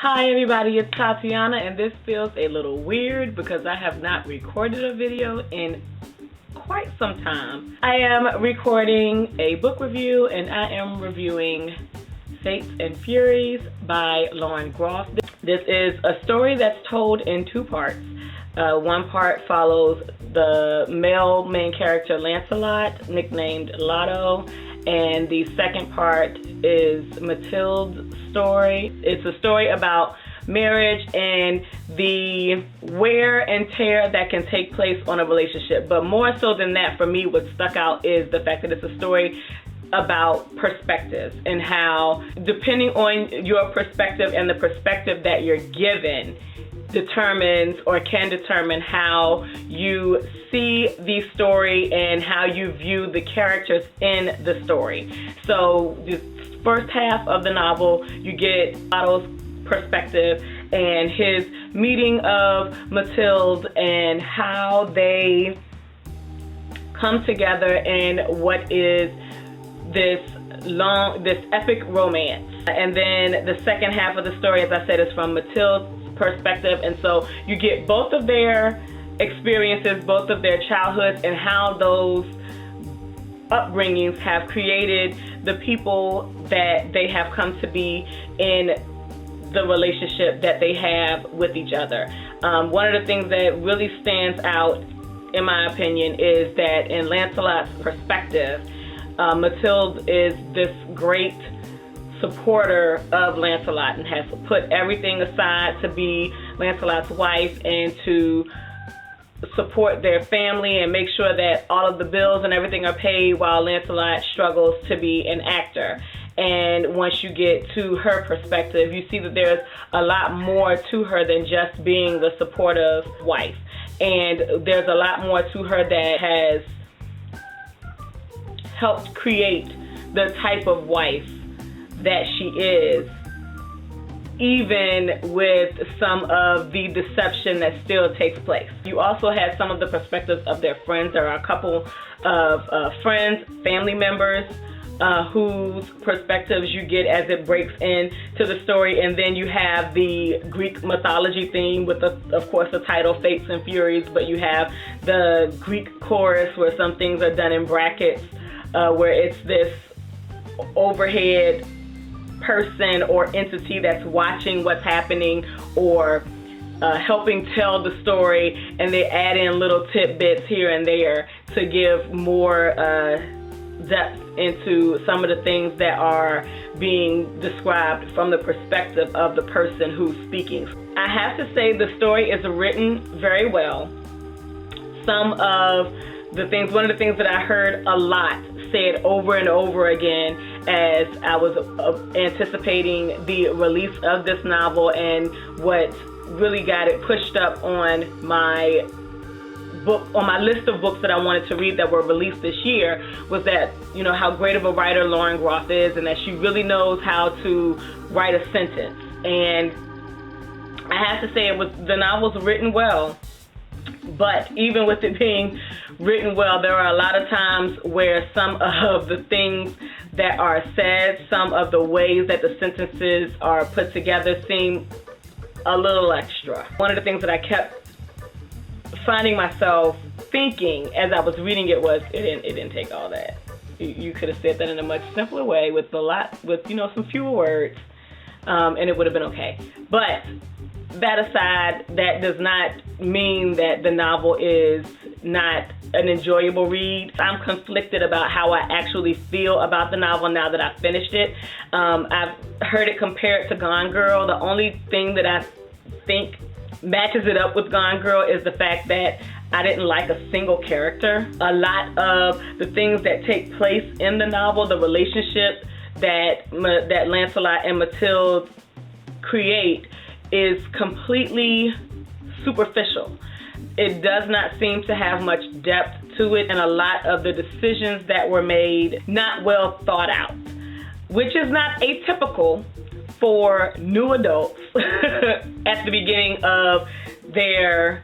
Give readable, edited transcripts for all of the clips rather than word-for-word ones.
Hi everybody, it's Tatiana, and this feels a little weird because I have not recorded a video in quite some time. I am recording a book review, and I am reviewing Fates and Furies by Lauren Groff. This is a story that's told in two parts. One part follows the male main character Lancelot, nicknamed Lotto, and the second part is Mathilde's story. It's a story about marriage and the wear and tear that can take place on a relationship. But more so than that, for me, what stuck out is the fact that it's a story about perspective and how, depending on your perspective and the perspective that you're given, determines or can determine how you see the story and how you view the characters in the story. So the first half of the novel, you get Otto's perspective and his meeting of Mathilde and how they come together in what is this epic romance. And then the second half of the story, as I said, is from Mathilde's perspective, and so you get both of their experiences, both of their childhoods, and how those upbringings have created the people that they have come to be in the relationship that they have with each other. One of the things that really stands out, in my opinion, is that in Lancelot's perspective, Mathilde is this great supporter of Lancelot and has put everything aside to be Lancelot's wife and to support their family and make sure that all of the bills and everything are paid while Lancelot struggles to be an actor. And once you get to her perspective, you see that there's a lot more to her than just being the supportive wife. And there's a lot more to her that has helped create the type of wife that she is, even with some of the deception that still takes place. You also have some of the perspectives of their friends. There are a couple of friends, family members, whose perspectives you get as it breaks into the story. And then you have the Greek mythology theme with, of course, the title Fates and Furies, but you have the Greek chorus where some things are done in brackets, where it's this overhead person or entity that's watching what's happening or helping tell the story, and they add in little tidbits here and there to give more depth into some of the things that are being described from the perspective of the person who's speaking. I have to say the story is written very well. One of the things that I heard a lot said over and over again as I was anticipating the release of this novel, and what really got it pushed up on my list of books that I wanted to read that were released this year, was that, you know, how great of a writer Lauren Groff is, and that she really knows how to write a sentence. And I have to say the novel's written well. But even with it being written well, there are a lot of times where some of the things that are said, some of the ways that the sentences are put together seem a little extra. One of the things that I kept finding myself thinking as I was reading it was, it didn't take all that. You could have said that in a much simpler way with some fewer words, and it would have been okay. But that aside, that does not mean that the novel is not an enjoyable read. I'm conflicted about how I actually feel about the novel now that I've finished it. I've heard it compared to Gone Girl. The only thing that I think matches it up with Gone Girl is the fact that I didn't like a single character. A lot of the things that take place in the novel, the relationship that Lancelot and Mathilde create, is completely superficial. It does not seem to have much depth to it, and a lot of the decisions that were made not well thought out, which is not atypical for new adults at the beginning of their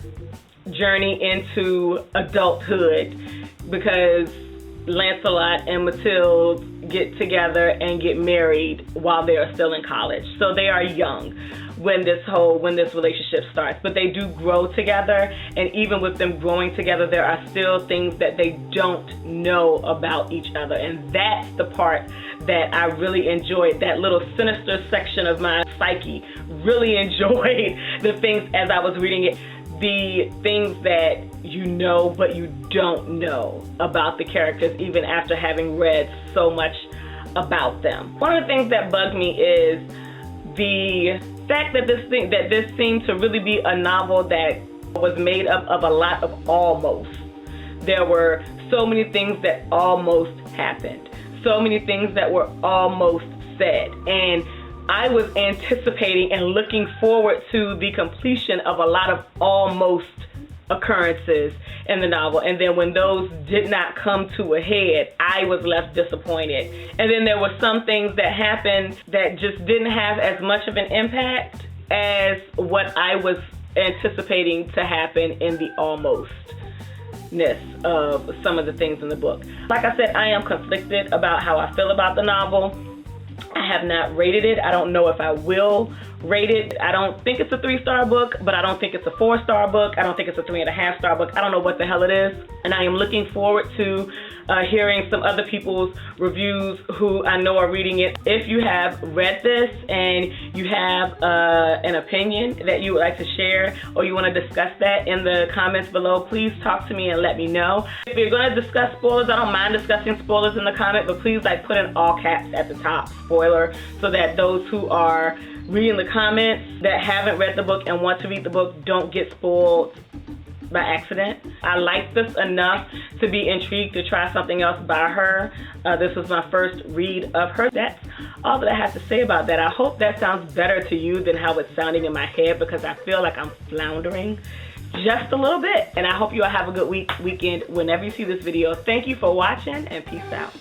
journey into adulthood, because Lancelot and Mathilde get together and get married while they are still in college. So they are young when this relationship starts, but they do grow together, and even with them growing together, there are still things that they don't know about each other, and that's the part that I really enjoyed. That little sinister section of my psyche really enjoyed the things as I was reading it, the things that you know but you don't know about the characters even after having read so much about them. One of the things that bugged me is the fact that this seemed to really be a novel that was made up of a lot of almost. There were so many things that almost happened, so many things that were almost said, and I was anticipating and looking forward to the completion of a lot of almost occurrences in the novel, and then when those did not come to a head, I was left disappointed. And then there were some things that happened that just didn't have as much of an impact as what I was anticipating to happen in the almostness of some of the things in the book. Like I said, I am conflicted about how I feel about the novel. I have not rated it. I don't know if I will rate it. I don't think it's a 3-star book, but I don't think it's a 4-star book. I don't think it's a 3.5-star book. I don't know what the hell it is. And I am looking forward to hearing some other people's reviews who I know are reading it. If you have read this and you have an opinion that you would like to share, or you want to discuss that in the comments below, please talk to me and let me know. If you're going to discuss spoilers, I don't mind discussing spoilers in the comment, but please put in all caps at the top, spoiler, so that those who are reading the comments that haven't read the book and want to read the book don't get spoiled by accident. I like this enough to be intrigued to try something else by her. This was my first read of her. That's all that I have to say about that. I hope that sounds better to you than how it's sounding in my head, because I feel like I'm floundering just a little bit. And I hope you all have a good weekend whenever you see this video. Thank you for watching, and peace out.